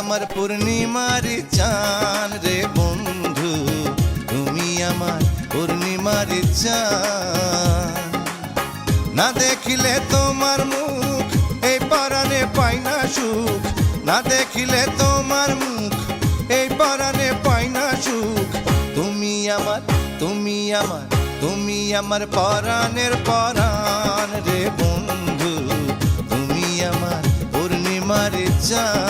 আমার পূর্ণিমার চাঁদ রে বন্ধু, তুমি আমার পূর্ণিমার চাঁদ। না দেখিলে তোমার মুখ এই পরাণে পাই না সুখ, না দেখিলে তোমার মুখ এই পরাণে পাই না সুখ। তুমি আমার, তুমি আমার, তুমি আমার পরাণের পরাণ রে বন্ধু, তুমি আমার পূর্ণিমার চাঁদ।